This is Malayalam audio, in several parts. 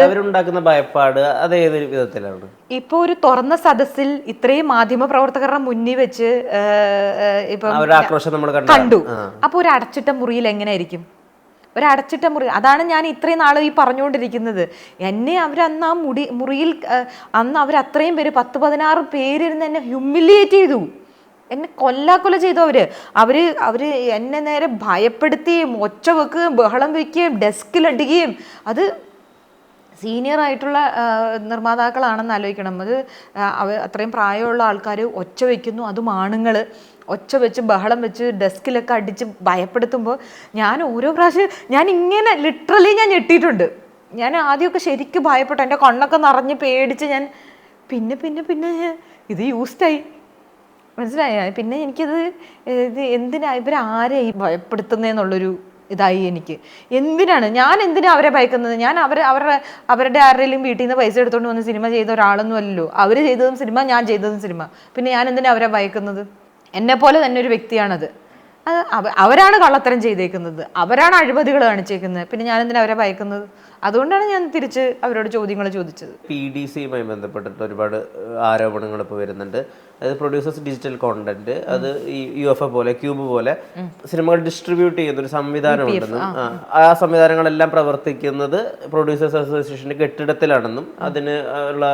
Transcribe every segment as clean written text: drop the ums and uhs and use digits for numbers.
അവരുണ്ടാക്കുന്ന ഭയപ്പാട് അത് ഏതൊരു വിധത്തിലാണ്? ഇപ്പൊ ഒരു തുറന്ന സദസ്സിൽ ഇത്രയും മാധ്യമ പ്രവർത്തകരുടെ മുന്നിൽ വെച്ച് കണ്ടു. അപ്പൊ ഒരു അടച്ചിട്ട മുറിയിൽ എങ്ങനെയായിരിക്കും? ഒരടച്ചിട്ട മുറി. അതാണ് ഞാൻ ഇത്രയും നാൾ ഈ പറഞ്ഞുകൊണ്ടിരിക്കുന്നത്. എന്നെ അവരന്ന് ആ മുറിയിൽ അന്ന് അവരത്രയും പേര് 10-16 പേരിരുന്ന് എന്നെ ഹ്യൂമിലിയേറ്റ് ചെയ്തു. എന്നെ കൊല്ലാക്കൊല ചെയ്തു അവര് എന്നെ നേരെ ഭയപ്പെടുത്തുകയും ഒച്ച വെക്കുകയും ബഹളം വയ്ക്കുകയും ഡെസ്കിലടിക്കുകയും. അത് സീനിയർ ആയിട്ടുള്ള നിർമ്മാതാക്കളാണെന്ന് ആലോചിക്കണം. അത് അത്രയും പ്രായമുള്ള ആൾക്കാർ ഒച്ച വയ്ക്കുന്നു, അതും ആണുങ്ങൾ ഒച്ച വെച്ച് ബഹളം വെച്ച് ഡെസ്കിലൊക്കെ അടിച്ച് ഭയപ്പെടുത്തുമ്പോൾ ഞാൻ ഓരോ പ്രാവശ്യം ഞാൻ ഇങ്ങനെ ലിറ്ററലി ഞാൻ ഞെട്ടിയിട്ടുണ്ട്. ഞാൻ ആദ്യമൊക്കെ ശരിക്കും ഭയപ്പെട്ടു, എൻ്റെ കണ്ണൊക്കെ നിറഞ്ഞ് പേടിച്ച് ഞാൻ പിന്നെ ഇത് യൂസ്ഡായി, മനസ്സിലായ. പിന്നെ എനിക്കിത് എന്തിനാ ഇവരാരെ ഈ ഭയപ്പെടുത്തുന്നതെന്നുള്ളൊരു ഇതായി എനിക്ക്. ഞാൻ എന്തിനാ അവരെ ഭയക്കുന്നത്? ഞാൻ അവരുടെ ആരുടെയും വീട്ടിൽ നിന്ന് പൈസ എടുത്തുകൊണ്ട് വന്ന് സിനിമ ചെയ്ത ഒരാളൊന്നും അല്ലല്ലോ. അവർ ചെയ്തതും സിനിമ, ഞാൻ ചെയ്തതും സിനിമ. പിന്നെ ഞാൻ എന്തിനാ അവരെ ഭയക്കുന്നത്? എന്നെപ്പോലെ തന്നെ ഒരു വ്യക്തിയാണത്. അവരാണ് കള്ളത്തരം ചെയ്തേക്കുന്നത്, അവരാണ് അഴിമതികൾ കാണിച്ചേക്കുന്നത്. പിന്നെ ഞാൻ എന്തിനാ അവരെ ഭയക്കുന്നത്? അതുകൊണ്ടാണ് ഞാൻ തിരിച്ച് അവരോട് ചോദ്യങ്ങൾ ചോദിച്ചത്. PDCയുമായി ബന്ധപ്പെട്ടിട്ട് ഒരുപാട് ആരോപണങ്ങൾ ഇപ്പോൾ വരുന്നുണ്ട്. അതായത് പ്രൊഡ്യൂസേഴ്സ് ഡിജിറ്റൽ കോണ്ടന്റ്, അത് ഈ UFO പോലെ ക്യൂബ് പോലെ സിനിമകൾ ഡിസ്ട്രിബ്യൂട്ട് ചെയ്യുന്ന ഒരു സംവിധാനം ഉണ്ടെന്നും ആ സംവിധാനങ്ങളെല്ലാം പ്രവർത്തിക്കുന്നത് പ്രൊഡ്യൂസേഴ്സ് അസോസിയേഷന്റെ കെട്ടിടത്തിലാണെന്നും അതിന് ഉള്ള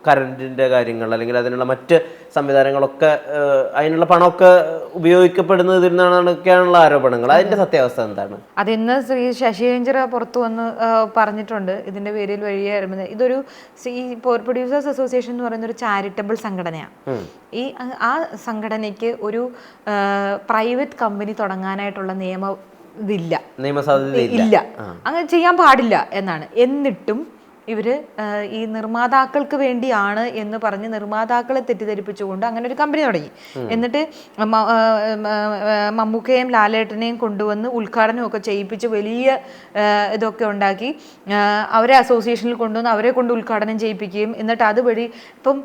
കറണ്ടിന്റെ കാര്യങ്ങൾ അല്ലെങ്കിൽ അതിനുള്ള മറ്റ് സംവിധാനങ്ങളൊക്കെ അതിനുള്ള പണമൊക്കെ ഉപയോഗിക്കപ്പെടുന്നത് ഇതിൽ നിന്നൊക്കെയാണുള്ള ആരോപണങ്ങൾ. അതിന്റെ സത്യാവസ്ഥ എന്താണ്? അതിന്ന് ശ്രീ ശശികേന്ദ്ര പുറത്തു വന്ന് പറഞ്ഞിട്ടുണ്ട്. ഇതിന്റെ പേരിൽ വഴിയെ ഇതൊരു പ്രൊഡ്യൂസേഴ്സ് അസോസിയേഷൻ എന്ന് പറയുന്ന ഒരു ചാരിറ്റബിൾ സംഘടനയാണ്. ആ സംഘടനയ്ക്ക് ഒരു പ്രൈവറ്റ് കമ്പനി തുടങ്ങാനായിട്ടുള്ള നിയമസാധ്യത ഇല്ല, അങ്ങനെ ചെയ്യാൻ പാടില്ല എന്നാണ്. എന്നിട്ടും ഇവര് ഈ നിർമ്മാതാക്കൾക്ക് വേണ്ടിയാണ് എന്ന് പറഞ്ഞ് നിർമ്മാതാക്കളെ തെറ്റിദ്ധരിപ്പിച്ചുകൊണ്ട് അങ്ങനെ ഒരു കമ്പനി തുടങ്ങി. എന്നിട്ട് മമ്മൂക്കയും ലാലേട്ടനെയും കൊണ്ടുവന്ന് ഉദ്ഘാടനമൊക്കെ ചെയ്യിപ്പിച്ച് വലിയ ഇതൊക്കെ ഉണ്ടാക്കി അവരെ അസോസിയേഷനിൽ കൊണ്ടുവന്ന് അവരെ കൊണ്ട് ഉദ്ഘാടനം ചെയ്യിപ്പിക്കുകയും എന്നിട്ട് അതുവഴി ഇപ്പം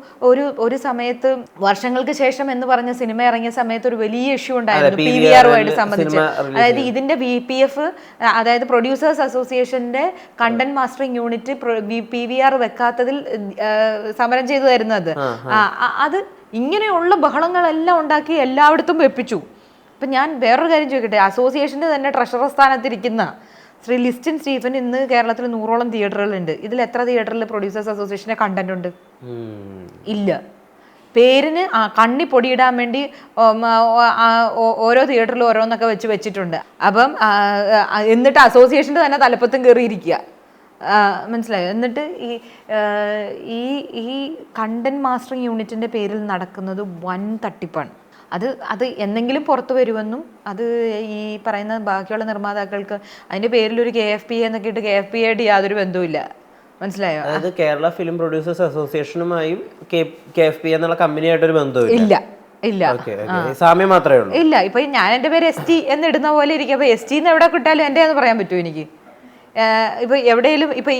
ഒരു സമയത്ത് വർഷങ്ങൾക്ക് ശേഷം എന്ന് പറഞ്ഞ സിനിമ ഇറങ്ങിയ സമയത്ത് ഒരു വലിയ ഇഷ്യൂ ഉണ്ടായിരുന്നു PVR-ഉമായിട്ട് സംബന്ധിച്ച്. അതായത് ഇതിന്റെ VPF, അതായത് പ്രൊഡ്യൂസേഴ്സ് അസോസിയേഷന്റെ കണ്ടന്റ് മാസ്റ്ററിംഗ് യൂണിറ്റ് PVR വെക്കാത്തതിൽ സമരം ചെയ്തു തരുന്നത്. അത് ഇങ്ങനെയുള്ള ബഹളങ്ങളെല്ലാം ഉണ്ടാക്കി എല്ലായിടത്തും വെപ്പിച്ചു. അപ്പം ഞാൻ വേറൊരു കാര്യം ചോദിക്കട്ടെ, അസോസിയേഷൻ്റെ തന്നെ ട്രഷറർ സ്ഥാനത്തിരിക്കുന്ന ശ്രീ ലിസ്റ്റിൻ സ്റ്റീഫൻ ഇന്ന് കേരളത്തിൽ 100ഓളം തിയേറ്ററുകളുണ്ട്. ഇതിൽ എത്ര തിയേറ്ററിൽ പ്രൊഡ്യൂസേഴ്സ് അസോസിയേഷൻ്റെ കണ്ടന്റ് ഉണ്ട്? ഇല്ല. പേരിന് കണ്ണി പൊടിയിടാൻ വേണ്ടി ഓരോ തിയേറ്ററിലും ഓരോന്നൊക്കെ വെച്ചിട്ടുണ്ട്. അപ്പം എന്നിട്ട് അസോസിയേഷൻ്റെ തന്നെ തലപ്പത്തും കയറിയിരിക്കുക, മനസ്സിലായോ? എന്നിട്ട് ഈ കണ്ടന്റ് മാസ്റ്ററിംഗ് യൂണിറ്റിന്റെ പേരിൽ നടക്കുന്നത് വൻ തട്ടിപ്പാണ്. അത് എന്തെങ്കിലും പുറത്തു വരുമെന്നും അത് ഈ പറയുന്ന ബാക്കിയുള്ള നിർമ്മാതാക്കൾക്ക് അതിന്റെ പേരിൽ ഒരു KFPA എന്നൊക്കെ ഇട്ട് KFPA ആയിട്ട് യാതൊരു ബന്ധവുമില്ല, മനസ്സിലായോ? അതായത് കേരള ഫിലിം പ്രൊഡ്യൂസേഴ്സ് അസോസിയേഷനുമായും KFPA എന്നുള്ള കമ്പനിയായിട്ടൊരു ബന്ധമില്ല. സാമ്യം മാത്രമേ ഉള്ളൂ. ഇല്ല. ഇപ്പൊ ഞാൻ എന്റെ പേര് ST എന്നിടുന്ന പോലെ ഇരിക്കും. അപ്പൊ ST എന്ന് എവിടെ കിട്ടാലും എൻ്റെ എന്ന് പറയാൻ പറ്റുമോ എനിക്ക്? ഇപ്പൊ എവിടെയെങ്കിലും ഇപ്പൊ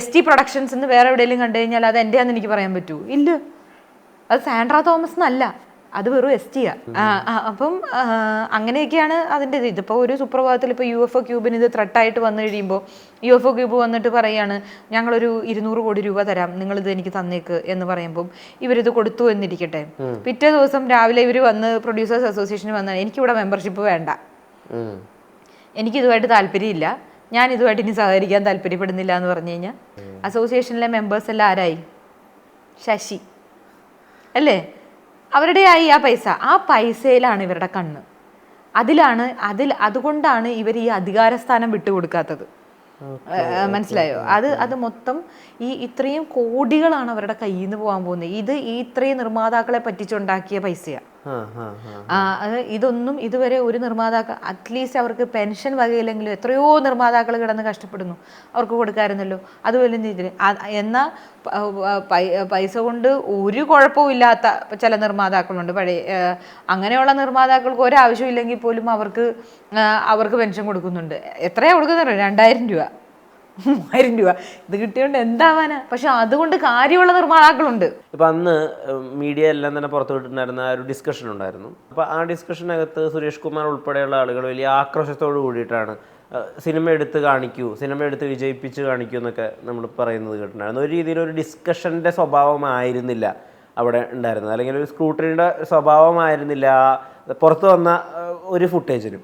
ST പ്രൊഡക്ഷൻസ് എന്ന് വേറെ എവിടെയെങ്കിലും കണ്ടു കഴിഞ്ഞാൽ അത് എൻ്റെ ആണെന്ന് എനിക്ക് പറയാൻ പറ്റൂ? ഇല്ല. അത് സാൻഡ്ര തോമസ് എന്നല്ല, അത് വെറും ST-യാ. അപ്പം അങ്ങനെയൊക്കെയാണ് അതിൻ്റെ ഇത്. ഇതിപ്പോൾ ഒരു സുപ്രഭാതത്തിൽ ഇപ്പോൾ UFO ക്യൂബിന് ഇത് ത്രെട്ടായിട്ട് വന്നു കഴിയുമ്പോൾ UFO ക്യൂബ് വന്നിട്ട് പറയുകയാണ് ഞങ്ങളൊരു 200 കോടി രൂപ തരാം, നിങ്ങളിത് എനിക്ക് തന്നേക്ക് എന്ന് പറയുമ്പം ഇവരിത് കൊടുത്തു എന്നിരിക്കട്ടെ. പിറ്റേ ദിവസം രാവിലെ ഇവർ വന്ന് പ്രൊഡ്യൂസേഴ്സ് അസോസിയേഷന് വന്നാൽ എനിക്കിവിടെ മെമ്പർഷിപ്പ് വേണ്ട, എനിക്കിതുമായിട്ട് താല്പര്യമില്ല, ഞാൻ ഇതുമായിട്ട് ഇനി സഹകരിക്കാൻ താല്പര്യപ്പെടുന്നില്ല എന്ന് പറഞ്ഞു കഴിഞ്ഞാൽ അസോസിയേഷനിലെ മെമ്പേഴ്സ് എല്ലാം ആരായി? ശശി അല്ലേ? അവരുടെ ആയി ആ പൈസയിലാണ് ഇവരുടെ കണ്ണ്. അതുകൊണ്ടാണ് ഇവർ ഈ അധികാരസ്ഥാനം വിട്ടുകൊടുക്കാത്തത്, മനസ്സിലായോ? അത് മൊത്തം ഇത്രയും കോടികളാണ് അവരുടെ കയ്യിൽ നിന്ന് പോകാൻ പോകുന്നത്. ഇത് ഇത്രയും നിർമ്മാതാക്കളെ പറ്റിച്ചുണ്ടാക്കിയ പൈസയാണ്. ഇതൊന്നും ഇതുവരെ ഒരു നിർമ്മാതാക്കൾ അറ്റ്ലീസ്റ്റ് അവർക്ക് പെൻഷൻ വകയില്ലെങ്കിലും എത്രയോ നിർമ്മാതാക്കൾ കിടന്ന് കഷ്ടപ്പെടുന്നു, അവർക്ക് കൊടുക്കാമായിരുന്നല്ലോ. അതുപോലെ ഇതിൽ എന്നാൽ പൈസ കൊണ്ട് ഒരു കുഴപ്പവും ഇല്ലാത്ത ചില നിർമ്മാതാക്കളുണ്ട്. അങ്ങനെയുള്ള നിർമ്മാതാക്കൾക്ക് ഒരാവശ്യമില്ലെങ്കിൽ പോലും അവർക്ക് പെൻഷൻ കൊടുക്കുന്നുണ്ട്. എത്രയാണ് കൊടുക്കുന്നത്? 2000 രൂപ 3000 രൂപ. ഇത് കിട്ടിയോണ്ട് എന്താവാനാ? പക്ഷെ അതുകൊണ്ട് കാര്യമുള്ള നിർമ്മാതാക്കളുണ്ട്. ഇപ്പം അന്ന് മീഡിയ എല്ലാം തന്നെ പുറത്തു വിട്ടിട്ടുണ്ടായിരുന്ന ഒരു ഡിസ്കഷൻ ഉണ്ടായിരുന്നു. അപ്പോൾ ആ ഡിസ്കഷനകത്ത് സുരേഷ് കുമാർ ഉൾപ്പെടെയുള്ള ആളുകൾ വലിയ ആക്രോശത്തോട് കൂടിയിട്ടാണ് സിനിമ എടുത്ത് കാണിക്കൂ, സിനിമ എടുത്ത് വിജയിപ്പിച്ച് കാണിക്കൂ എന്നൊക്കെ നമ്മൾ പറയുന്നത് കേട്ടിട്ടുണ്ടായിരുന്നു. ഒരു രീതിയിൽ ഒരു ഡിസ്കഷൻ്റെ സ്വഭാവമായിരുന്നില്ല അവിടെ ഉണ്ടായിരുന്നത്, അല്ലെങ്കിൽ ഒരു സ്ക്രൂട്ടണിയുടെ സ്വഭാവമായിരുന്നില്ല പുറത്തു വന്ന ഒരു ഫുട്ടേജിനും.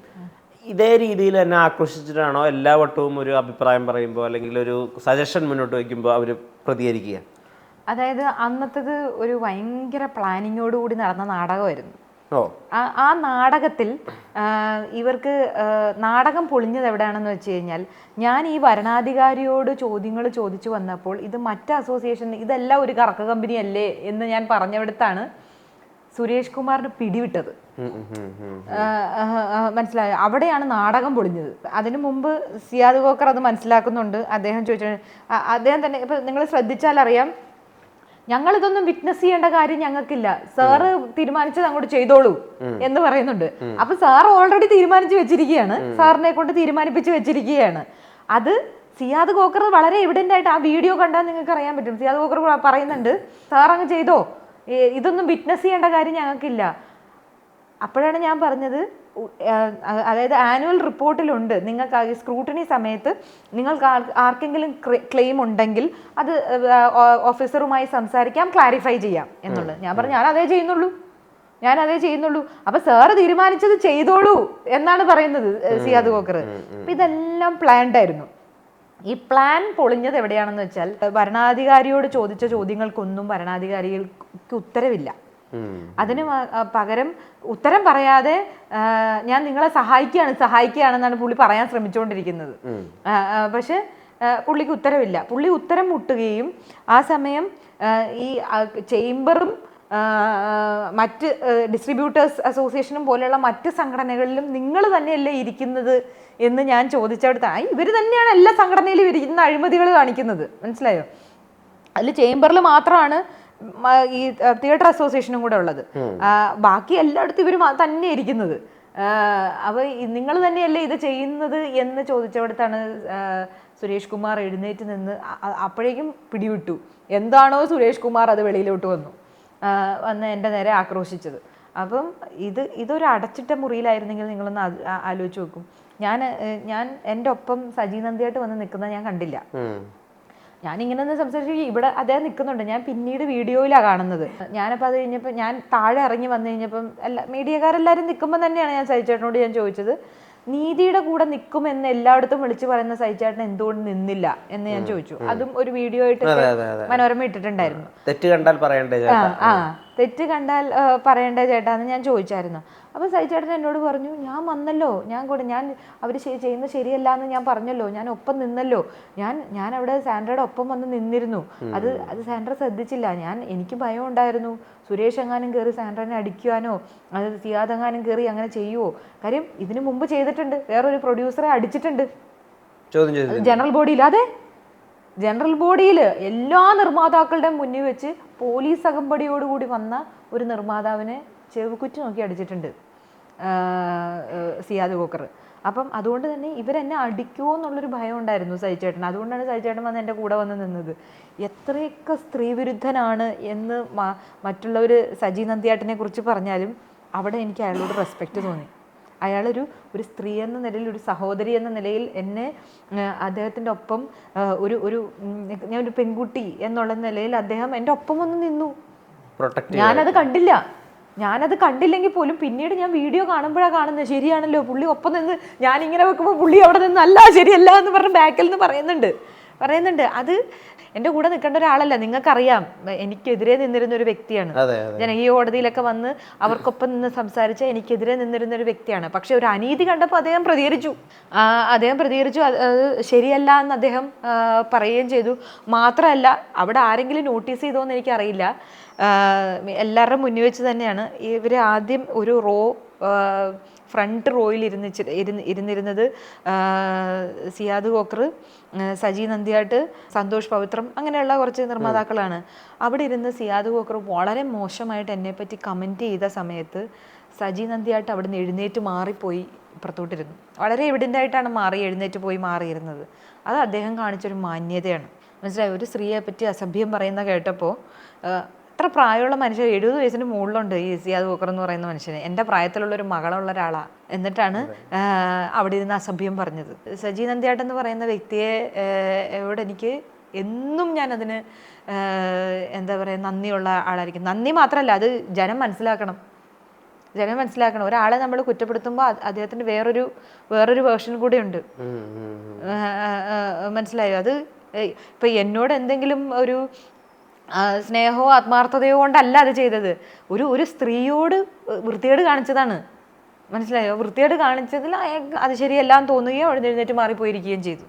ഇതേ രീതിയിൽ തന്നെ ആക്രോശിച്ചിട്ടാണോ എല്ലാ വട്ടവും ഒരു അഭിപ്രായം പറയുമ്പോൾ അല്ലെങ്കിൽ ഒരു സജഷൻ മുന്നോട്ട് വയ്ക്കുമ്പോൾ അവർ പ്രതികരിക്കുക? അതായത് അന്നത്തേത് ഒരു ഭയങ്കര പ്ലാനിങ്ങോടുകൂടി നടന്ന നാടകമായിരുന്നു. ആ നാടകത്തിൽ ഇവർക്ക് നാടകം പൊളിഞ്ഞത് എവിടെയാണെന്ന് വെച്ച് കഴിഞ്ഞാൽ, ഞാൻ ഈ ഭരണാധികാരിയോട് ചോദ്യങ്ങൾ ചോദിച്ചു വന്നപ്പോൾ ഇത് മറ്റ് അസോസിയേഷൻ ഇതെല്ലാം ഒരു കറക്ക കമ്പനി അല്ലേ എന്ന് ഞാൻ പറഞ്ഞവിടത്താണ് സുരേഷ് കുമാറിന് പിടിവിട്ടത്. മനസ്സിലായോ? അവിടെയാണ് നാടകം പൊളിഞ്ഞത്. അതിനു മുമ്പ് സിയാദ് ഖോക്കർ അത് മനസ്സിലാക്കുന്നുണ്ട്. അദ്ദേഹം ചോദിച്ചു, അദ്ദേഹം തന്നെ ഇപ്പൊ നിങ്ങൾ ശ്രദ്ധിച്ചാൽ അറിയാം, ഞങ്ങൾ ഇതൊന്നും വിറ്റ്നസ് ചെയ്യേണ്ട കാര്യം ഞങ്ങൾക്കില്ല, സാറ് തീരുമാനിച്ചത് അങ്ങോട്ട് ചെയ്തോളൂ എന്ന് പറയുന്നുണ്ട്. അപ്പൊ സാർ ഓൾറെഡി തീരുമാനിച്ചു വെച്ചിരിക്കുകയാണ്, സാറിനെ കൊണ്ട് തീരുമാനിപ്പിച്ച് വെച്ചിരിക്കുകയാണ്. അത് സിയാദ് ഖോക്കർ വളരെ എവിഡന്റ് ആയിട്ട് ആ വീഡിയോ കണ്ടാൽ നിങ്ങൾക്ക് അറിയാൻ പറ്റും. സിയാദ് ഖോക്കർ പറയുന്നുണ്ട്, സാർ അങ്ങ് ചെയ്തോ, ഇതൊന്നും വിറ്റ്നസ് ചെയ്യേണ്ട കാര്യം ഞങ്ങൾക്കില്ല. അപ്പോഴാണ് ഞാൻ പറഞ്ഞത്, അതായത് ആനുവൽ റിപ്പോർട്ടിലുണ്ട്, നിങ്ങൾക്ക് സ്ക്രൂട്ടണി സമയത്ത് നിങ്ങൾക്ക് ആർക്കെങ്കിലും ക്ലെയിം ഉണ്ടെങ്കിൽ അത് ഓഫീസറുമായി സംസാരിക്കാം, ക്ലാരിഫൈ ചെയ്യാം എന്നുള്ളത്. ഞാൻ പറഞ്ഞു ഞാൻ അതേ ചെയ്യുന്നുള്ളൂ. അപ്പൊ സാറ് തീരുമാനിച്ചത് ചെയ്തോളൂ എന്നാണ് പറയുന്നത് സിയാദ് ഖോക്കർ. അപ്പൊ ഇതെല്ലാം പ്ലാൻഡ് ആയിരുന്നു. ഈ പ്ലാൻ പൊളിഞ്ഞത് എവിടെയാണെന്ന് വെച്ചാൽ, ഭരണാധികാരിയോട് ചോദിച്ച ചോദ്യങ്ങൾക്കൊന്നും ഭരണാധികാരികൾക്ക് ഉത്തരവില്ല. അതിന് പകരം ഉത്തരം പറയാതെ ഞാൻ നിങ്ങളെ സഹായിക്കുകയാണെന്നാണ് പുള്ളി പറയാൻ ശ്രമിച്ചുകൊണ്ടിരിക്കുന്നത്. പക്ഷെ പുള്ളിക്ക് ഉത്തരവില്ല. പുള്ളി ഉത്തരം മുട്ടുകയും ആ സമയം ഈ ചേംബറും മറ്റ് ഡിസ്ട്രിബ്യൂട്ടേഴ്സ് അസോസിയേഷനും പോലെയുള്ള മറ്റ് സംഘടനകളിലും നിങ്ങൾ തന്നെയല്ലേ ഇരിക്കുന്നത് എന്ന് ഞാൻ ചോദിച്ചെടുത്താണ്. ഇവർ തന്നെയാണ് എല്ലാ സംഘടനയിലും ഇരിക്കുന്ന അഴിമതികൾ കാണിക്കുന്നത്, മനസ്സിലായോ? അതിൽ ചേംബറിൽ മാത്രമാണ് ഈ തിയേറ്റർ അസോസിയേഷനും കൂടെ ഉള്ളത്. ബാക്കി എല്ലായിടത്തും ഇവർ തന്നെ ഇരിക്കുന്നത്. അപ്പോൾ നിങ്ങൾ തന്നെയല്ലേ ഇത് ചെയ്യുന്നത് എന്ന് ചോദിച്ചവിടത്താണ് സുരേഷ് കുമാർ എഴുന്നേറ്റ് നിന്ന്, അപ്പോഴേക്കും പിടിവിട്ടു. എന്താണോ സുരേഷ് കുമാർ അത് വെളിയിലോട്ട് വന്ന് എൻ്റെ നേരെ ആക്രോശിച്ചത്. അപ്പം ഇതൊരു അടച്ചിട്ട മുറിയിലായിരുന്നെങ്കിൽ നിങ്ങളൊന്ന് ആലോചിച്ച് നോക്കും. ഞാൻ എൻ്റെ ഒപ്പം സജി നന്ദിയായിട്ട് വന്ന് നിൽക്കുന്നത് ഞാൻ കണ്ടില്ല. ഞാനിങ്ങനെ ഒന്ന് സംസാരിച്ചു, ഇവിടെ അദ്ദേഹം നിൽക്കുന്നുണ്ട്, ഞാൻ പിന്നീട് വീഡിയോയിലാണ് കാണുന്നത്. ഞാനപ്പോൾ അത് കഴിഞ്ഞപ്പോൾ ഞാൻ താഴെ ഇറങ്ങി വന്നു കഴിഞ്ഞപ്പം മീഡിയക്കാരെല്ലാവരും നിൽക്കുമ്പോൾ തന്നെയാണ് ഞാൻ സജിച്ചേട്ടനോട് ഞാൻ ചോദിച്ചത്, നീതിയുടെ കൂടെ നിൽക്കുമെന്ന് എല്ലായിടത്തും വിളിച്ചു പറയുന്ന സജിച്ചേട്ടൻ എന്തുകൊണ്ട് നിന്നില്ല എന്ന് ഞാൻ ചോദിച്ചു. അതും ഒരു വീഡിയോ ആയിട്ട് മനോരമ ഇട്ടിട്ടുണ്ടായിരുന്നു. തെറ്റ് കണ്ടാൽ പറയണ്ടേ ചേട്ടാന്ന് ഞാൻ ചോദിച്ചായിരുന്നു. അപ്പോൾ സജിച്ചേട്ടൻ എന്നോട് പറഞ്ഞു, ഞാൻ വന്നല്ലോ, ഞാൻ അവർ ചെയ്യുന്നത് ശരിയല്ല എന്ന് ഞാൻ പറഞ്ഞല്ലോ, ഞാൻ ഒപ്പം നിന്നല്ലോ, ഞാൻ അവിടെ സാൻഡ്രയുടെ ഒപ്പം വന്ന് നിന്നിരുന്നു. അത് സാൻഡ്ര ശ്രദ്ധിച്ചില്ല. എനിക്ക് ഭയം ഉണ്ടായിരുന്നു, സുരേഷ് എങ്ങാനും കയറി സാൻഡ്രനെ അടിക്കുവാനോ അത് സിയാദ് എങ്ങാനും കയറി അങ്ങനെ ചെയ്യുമോ. കാര്യം ഇതിനു മുമ്പ് ചെയ്തിട്ടുണ്ട്, വേറൊരു പ്രൊഡ്യൂസറെ അടിച്ചിട്ടുണ്ട് ജനറൽ ബോഡിയിൽ. അതെ, ജനറൽ ബോഡിയിൽ എല്ലാ നിർമ്മാതാക്കളുടെയും മുന്നിൽ വെച്ച് പോലീസ് അകമ്പടിയോടുകൂടി വന്ന ഒരു നിർമ്മാതാവിനെ ചെവിക്കുറ്റി നോക്കി അടിച്ചിട്ടുണ്ട് സിയാദ് ഖോക്കർ. അപ്പം അതുകൊണ്ട് തന്നെ ഇവരെന്നെ അടിക്കുമോ എന്നുള്ളൊരു ഭയം ഉണ്ടായിരുന്നു സജിച്ചേട്ടൻ. അതുകൊണ്ടാണ് സജിച്ചേട്ടൻ വന്ന് എൻ്റെ കൂടെ വന്ന് നിന്നത്. എത്രയൊക്കെ സ്ത്രീവിരുദ്ധനാണ് എന്ന് മറ്റുള്ളവർ സജി നന്ദിയാട്ടിനെ കുറിച്ച് പറഞ്ഞാലും അവിടെ എനിക്ക് അയാളോട് റെസ്പെക്റ്റ് തോന്നി. അയാളൊരു സ്ത്രീ എന്ന നിലയിൽ, ഒരു സഹോദരി എന്ന നിലയിൽ എന്നെ അദ്ദേഹത്തിൻ്റെ ഒപ്പം ഞാനൊരു പെൺകുട്ടി എന്നുള്ള നിലയിൽ അദ്ദേഹം എൻ്റെ ഒപ്പം വന്ന് നിന്നു. ഞാനത് കണ്ടില്ലെങ്കിൽ പോലും പിന്നീട് ഞാൻ വീഡിയോ കാണുമ്പോഴാണ് കാണുന്നത്, ശരിയാണല്ലോ പുള്ളി ഒപ്പം നിന്ന്, ഞാനിങ്ങനെ വെക്കുമ്പോൾ പുള്ളി അവിടെ നിന്ന് അല്ല ശരിയല്ല എന്ന് പറഞ്ഞ് ബാക്കിൽ നിന്ന് പറയുന്നുണ്ട്. അത് എൻ്റെ കൂടെ നിൽക്കേണ്ട ഒരാളല്ല, നിങ്ങൾക്കറിയാം എനിക്കെതിരെ നിന്നിരുന്ന ഒരു വ്യക്തിയാണ്. ജനകീയ കോടതിയിലൊക്കെ വന്ന് അവർക്കൊപ്പം നിന്ന് സംസാരിച്ച എനിക്കെതിരെ നിന്നിരുന്ന ഒരു വ്യക്തിയാണ്. പക്ഷെ ഒരു അനീതി കണ്ടപ്പോൾ അദ്ദേഹം പ്രതികരിച്ചു. അത് ശരിയല്ല എന്ന് അദ്ദേഹം പറയുകയും ചെയ്തു. മാത്രമല്ല അവിടെ ആരെങ്കിലും നോട്ടീസ് ചെയ്തോന്ന് എനിക്കറിയില്ല, എല്ലാവരുടെ മുന്നിൽ വെച്ച് തന്നെയാണ് ഇവർ ആദ്യം ഒരു ഫ്രണ്ട് റോയിൽ ഇരുന്നിരുന്നത് സിയാദ് ഖോക്കർ, സജി നന്ദിയാട്ട്, സന്തോഷ് പവിത്രം, അങ്ങനെയുള്ള കുറച്ച് നിർമ്മാതാക്കളാണ്. അവിടെ ഇരുന്ന് സിയാദ് ഖോക്കർ വളരെ മോശമായിട്ട് എന്നെപ്പറ്റി കമൻറ്റ് ചെയ്ത സമയത്ത് സജി നന്ദിയാട്ട് അവിടെ നിന്ന് എഴുന്നേറ്റ് മാറിപ്പോയി ഇപ്പുറത്തോട്ടിരുന്നു. വളരെ എവിഡൻ്റായിട്ടാണ് എഴുന്നേറ്റ് പോയി മാറിയിരുന്നത്. അത് അദ്ദേഹം കാണിച്ചൊരു മാന്യതയാണ്. മനസ്സിലായി? ഒരു സ്ത്രീയെ പറ്റി അസഭ്യം പറയുന്ന കേട്ടപ്പോൾ അത്ര പ്രായമുള്ള മനുഷ്യൻ 70 വയസ്സിന് മുകളിലുണ്ട് ഈ സിയാദ് ബക്കർ എന്ന് പറയുന്ന മനുഷ്യന്. എൻ്റെ പ്രായത്തിലുള്ള ഒരു മകളുള്ള ഒരാളാണ്. എന്നിട്ടാണ് അവിടെ ഇരുന്ന് അസഭ്യം പറഞ്ഞത്. സജി നന്ദിയാട്ടൻ എന്ന് പറയുന്ന വ്യക്തിയെ ഇവിടെ എനിക്ക് എന്നും ഞാനതിന് എന്താ പറയുക നന്ദിയുള്ള ആളായിരിക്കും. നന്ദി മാത്രമല്ല, അത് ജനം മനസ്സിലാക്കണം. ഒരാളെ നമ്മൾ കുറ്റപ്പെടുത്തുമ്പോൾ അദ്ദേഹത്തിന് വേറൊരു വേർഷൻ കൂടെ ഉണ്ട്. മനസ്സിലായോ? അത് ഇപ്പൊ എന്നോട് എന്തെങ്കിലും ഒരു സ്നേഹമോ ആത്മാർത്ഥതയോ കൊണ്ടല്ല അത് ചെയ്തത്. ഒരു സ്ത്രീയോട് വൃത്തികേട് കാണിച്ചതാണ്. മനസ്സിലായോ? വൃത്തികേട് കാണിച്ചതിൽ അത് ശരിയല്ലാന്ന് തോന്നുകയോ എഴുന്നേറ്റ് മാറിപ്പോയിരിക്കുകയും ചെയ്തു.